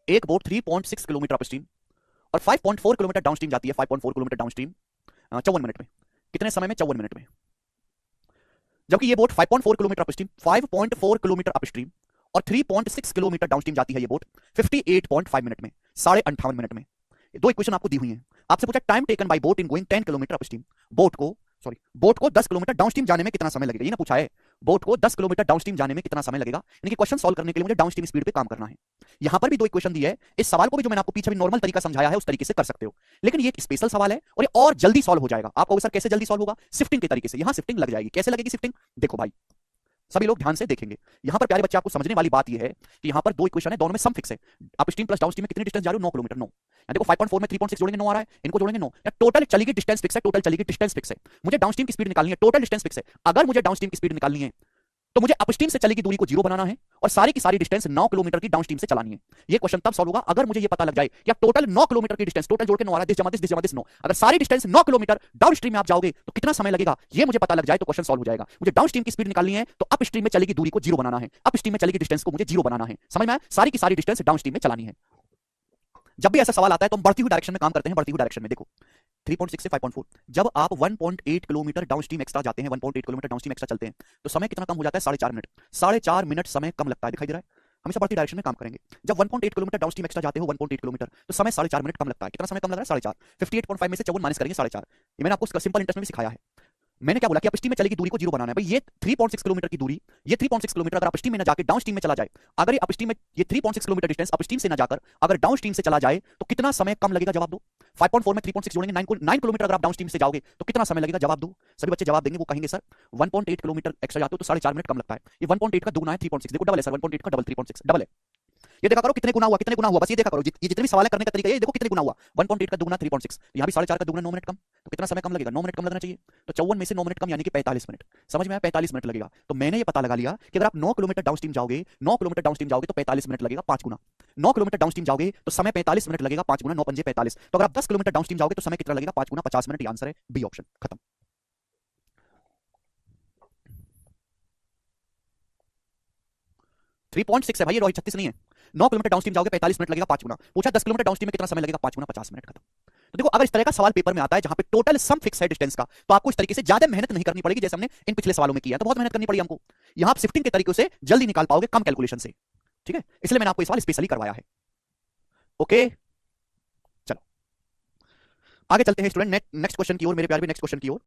एक boat 3.6 kilometre upstream और 5.4 kilometre downstream जाती है, 5.4 किलोमीटर डाउनस्ट्रीम 54 मिनट में। कितने समय में? 54 मिनट में। जबकि ये boat 5.4 kilometre upstream, 5.4 kilometre upstream और 3.6 किलोमीटर डाउनस्ट्रीम जाती है ये बोट 58.5 मिनट में, 58.5 मिनट में। दो इक्वेशन आपको दी हुई हैं। आपसे पूछा time taken by boat in going 10 kilometre upstream. Boat को 10 किलोमीटर डाउनस्ट्रीम जाने में कितना समय लगेगा, ये ना पूछा है। बोट को 10 किलोमीटर डाउनस्ट्रीम जाने में कितना समय लगेगा, यानी कि क्वेश्चन सॉल्व करने के लिए मुझे डाउनस्ट्रीम स्पीड पे काम करना है। यहां पर भी दो इक्वेशन दी है। इस सवाल को भी जो मैंने आपको पीछे भी नॉर्मल तरीका समझाया है उस तरीके से कर सकते हो, लेकिन ये एक स्पेशल सवाल है और ये और जल्दी सॉल्व हो जाएगा। आप कहोगे सर कैसे जल्दी सॉल्व होगा? शिफ्टिंग के तरीके से। यहां शिफ्टिंग लग जाएगी। कैसे लगेगी शिफ्टिंग? देखो भाई, सभी लोग ध्यान से देखेंगे। यहां पर प्यारे बच्चे आपको समझने वाली बात यह है कि यहां पर दो इक्वेशन है, दोनों में सम फिक्स है। अपस्ट्रीम प्लस डाउनस्ट्रीम में कितनी डिस्टेंस जा रही हो? 9 किलोमीटर। 9 देखो 5.4 में 3.6 जोड़ेंगे 9 आ रहा है, इनको जोड़ेंगे 9। या टोटल चलेगी डिस्टेंस फिक्स है, टोटल चलेगी डिस्टेंस फिक्स है। मुझे डाउनस्ट्रीम की स्पीड निकालनी है, टोटल डिस्टेंस फिक्स है। अगर मुझे डाउनस्ट्रीम की स्पीड निकालनी है तो मुझे अपस्ट्रीम से चलेगी दूरी को 0 बनाना है और सारी की सारी डिस्टेंस 9 किलोमीटर की डाउनस्ट्रीम से चलानी है। ये क्वेश्चन तब सॉल्व होगा अगर मुझे ये पता लग जाए कि टोटल 9 किलोमीटर की डिस्टेंस, टोटल जोड़ के 9 आ रहा है, दिस 9, अगर सारी डिस्टेंस 9 किलोमीटर डाउनस्ट्रीम में आप जाओगे तो कितना समय लगेगा, ये मुझे पता लग जाए तो क्वेश्चन सॉल्व हो जाएगा। मुझे डाउनस्ट्रीम की स्पीड निकालनी है तो अपस्ट्रीम में चलेगी दूरी को 0 बनाना है, अपस्ट्रीम में चलेगी डिस्टेंस को मुझे 0 बनाना है। समझ में आया? सारी की सारी डिस्टेंस डाउनस्ट्रीम में चलानी है। जब भी ऐसा सवाल आता है तो हम बढ़ती हुई डायरेक्शन में काम करते हैं। बढ़ती हुई डायरेक्शन में देखो 3.6 से 5.4, जब आप 1.8 किलोमीटर डाउनस्ट्रीम एक्स्ट्रा जाते हैं, 1.8 किलोमीटर डाउनस्ट्रीम एक्स्ट्रा चलते हैं तो समय कितना कम हो जाता है? 4.5 मिनट। 4.5 मिनट समय कम लगता है, दिखाई दे रहा है? हमेशा बढ़ती डायरेक्शन में काम करेंगे। जब 1.8 किलोमीटर डाउनस्ट्रीम एक्स्ट्रा जाते हो, 1.8 किलोमीटर, तो समय 4.5 मिनट कम लगता है। कितना समय कम लग रहा है? 4.5। 58.5 में से 54 माइनस करेंगे 4.5। ये मैंने आपको सिंपल इंटरेस्ट में भी सिखाया है। मैंने क्या बोला कि अपस्ट्रीम में चलेगी दूरी को 0 बनाना है। भाई ये 3.6 किलोमीटर की दूरी, ये 3.6 किलोमीटर अगर अपस्ट्रीम में ना जाके डाउनस्ट्रीम में चला जाए, अगर ये अपस्ट्रीम में ये 3.6 किलोमीटर डिस्टेंस अपस्ट्रीम से ना जाकर अगर डाउनस्ट्रीम से चला जाए तो कितना समय कम लगेगा? जवाब दो। 5.4 में 3.6 जोड़ेंगे 9 किलोमीटर अगर आप डाउनस्ट्रीम से जाओगे तो कितना समय लगेगा? जवाब दो। सभी बच्चे जवाब देंगे, वो कहेंगे सर 1.8 किलोमीटर एक्स्ट्रा जाते हो तो 4.5 मिनट कम लगता है। ये 1.8 का दुगना है 3.6, देखो डबल है सर, 1.8 का डबल 3.6 डबल है। ये देखा करो कितने गुना हुआ, कितने गुना हुआ, बस ये देखा करो। ये जितने भी सवाल करने का तरीका है, ये देखो कितने गुना हुआ। 1.8 का दुगना 3.6, यहां भी 4.5 का दुगना 9 मिनट कम, तो कितना समय कम लगेगा? 9 मिनट कम लगना चाहिए। तो 54 में से 9 मिनट कम यानी कि 45 मिनट। समझ में आया? 45 मिनट लगेगा। तो मैंने ये पता लगा लिया कि अगर आप 9 किलोमीटर डाउनस्ट्रीम जाओगे, 9 किलोमीटर डाउनस्ट्रीम जाओगे तो 45 मिनट लगेगा, 5 गुना। 9 किलोमीटर डाउनस्ट्रीम जाओगे तो समय 45 मिनट लगेगा, 5 गुना 9 पंजे 45। तो अगर आप 10 किलोमीटर डाउनस्ट्रीम जाओगे तो समय कितना लगेगा? 5 गुना 50 मिनट। ये आंसर है, बी ऑप्शन, खत्म। 3.6 है भाई, ये रोहित 36 नहीं है। 9 किलोमीटर डाउनस्ट्रीम जाओगे 45 मिनट लगेगा, 5 गुना। पूछा 10 किलोमीटर डाउनस्ट्रीम में कितना समय लगेगा? 5 गुना 50 मिनट, खत्म। तो देखो अगर इस तरह का सवाल पेपर में आता है जहां पे टोटल सम फिक्स है डिस्टेंस का, तो आपको इस तरीके से ज्यादा मेहनत नहीं करनी पड़ेगी जैसे हमने इन पिछले सवालों में किया। तो बहुत मेहनत करनी पड़ी हमको। यहां आप शिफ्टिंग के तरीके से जल्दी निकाल पाओगे कम कैलकुलेशन से। ठीक है, इसलिए मैंने आपको इस सवाल स्पेशली करवाया है। ओके, चलो आगे चलते हैं स्टूडेंट नेक्स्ट क्वेश्चन की ओर, मेरे प्यारे भी नेक्स्ट क्वेश्चन की ओर।